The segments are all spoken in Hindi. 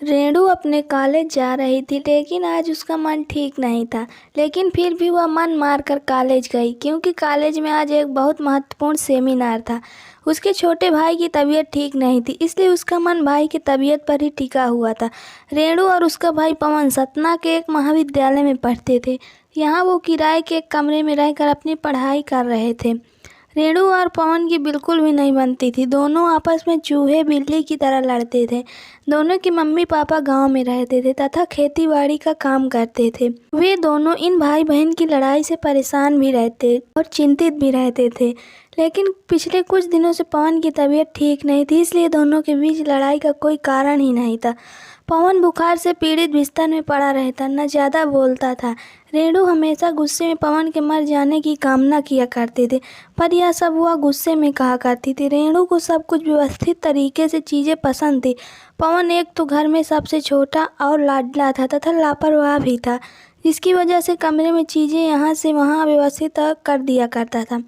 रेणु अपने कॉलेज जा रही थी, लेकिन आज उसका मन ठीक नहीं था। लेकिन फिर भी वह मन मारकर कॉलेज गई, क्योंकि कॉलेज में आज एक बहुत महत्वपूर्ण सेमिनार था। उसके छोटे भाई की तबीयत ठीक नहीं थी, इसलिए उसका मन भाई की तबीयत पर ही टिका हुआ था। रेणु और उसका भाई पवन सतना के एक महाविद्यालय में पढ़ते थे। यहाँ वो किराए के एक कमरे में रहकर अपनी पढ़ाई कर रहे थे। रेणु और पवन की बिल्कुल भी नहीं बनती थी। दोनों आपस में चूहे बिल्ली की तरह लड़ते थे। दोनों के मम्मी पापा गांव में रहते थे तथा खेती बाड़ी का काम करते थे। वे दोनों इन भाई बहन की लड़ाई से परेशान भी रहते और चिंतित भी रहते थे। लेकिन पिछले कुछ दिनों से पवन की तबीयत ठीक नहीं थी, इसलिए दोनों के बीच लड़ाई का कोई कारण ही नहीं था। पवन बुखार से पीड़ित बिस्तर में पड़ा रहता, न ज़्यादा बोलता था। रेणु हमेशा गुस्से में पवन के मर जाने की कामना किया करते थे, पर यह सब वह गुस्से में कहा करती थी। रेणु को सब कुछ व्यवस्थित तरीके से चीज़ें पसंद थी। पवन एक तो घर में सबसे छोटा और लाडला था तथा लापरवाह भी था, जिसकी वजह से कमरे में चीज़ें यहाँ से वहाँ व्यवस्थित कर दिया करता था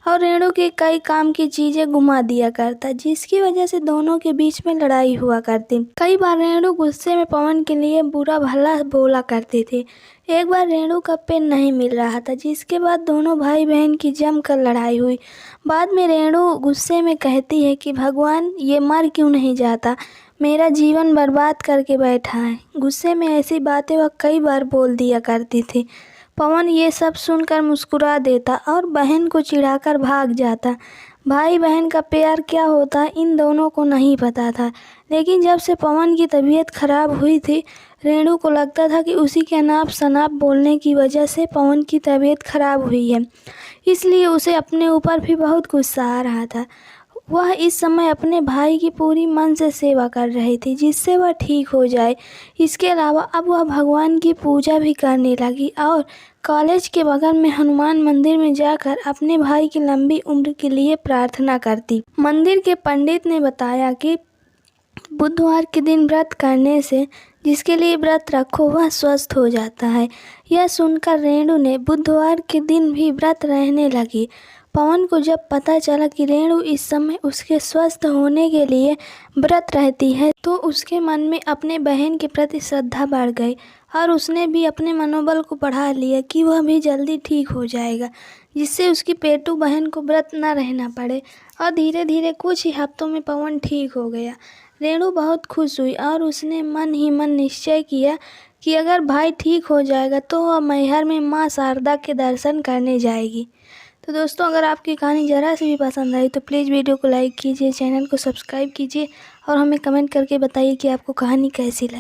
और रेणु के कई काम की चीज़ें घुमा दिया करता, जिसकी वजह से दोनों के बीच में लड़ाई हुआ करती। कई बार रेणु गुस्से में पवन के लिए बुरा भला बोला करते थे। एक बार रेणु का पेन नहीं मिल रहा था, जिसके बाद दोनों भाई बहन की जमकर लड़ाई हुई। बाद में रेणु गुस्से में कहती है कि भगवान, ये मर क्यों नहीं जाता, मेरा जीवन बर्बाद करके बैठा है। गुस्से में ऐसी बातें वह कई बार बोल दिया करती थी। पवन ये सब सुनकर मुस्कुरा देता और बहन को चिढ़ाकर भाग जाता। भाई बहन का प्यार क्या होता इन दोनों को नहीं पता था, लेकिन जब से पवन की तबीयत खराब हुई थी, रेणु को लगता था कि उसी के अनाप शनाप बोलने की वजह से पवन की तबीयत खराब हुई है, इसलिए उसे अपने ऊपर भी बहुत गुस्सा आ रहा था। वह इस समय अपने भाई की पूरी मन से सेवा कर रही थी, जिससे वह ठीक हो जाए। इसके अलावा अब वह भगवान की पूजा भी करने लगी और कॉलेज के बगल में हनुमान मंदिर में जाकर अपने भाई की लंबी उम्र के लिए प्रार्थना करती। मंदिर के पंडित ने बताया कि बुधवार के दिन व्रत करने से जिसके लिए व्रत रखो वह स्वस्थ हो जाता है। यह सुनकर रेणु ने बुधवार के दिन भी व्रत रहने लगी। पवन को जब पता चला कि रेणु इस समय उसके स्वस्थ होने के लिए व्रत रहती है, तो उसके मन में अपने बहन के प्रति श्रद्धा बढ़ गई और उसने भी अपने मनोबल को बढ़ा लिया कि वह भी जल्दी ठीक हो जाएगा, जिससे उसकी पेटू बहन को व्रत न रहना पड़े। और धीरे धीरे कुछ ही हफ्तों में पवन ठीक हो गया। रेणु बहुत खुश हुई और उसने मन ही मन निश्चय किया कि अगर भाई ठीक हो जाएगा तो वह मैहर में माँ शारदा के दर्शन करने जाएगी। तो दोस्तों, अगर आपकी कहानी ज़रा से भी पसंद आई तो प्लीज़ वीडियो को लाइक कीजिए, चैनल को सब्सक्राइब कीजिए और हमें कमेंट करके बताइए कि आपको कहानी कैसी लगी।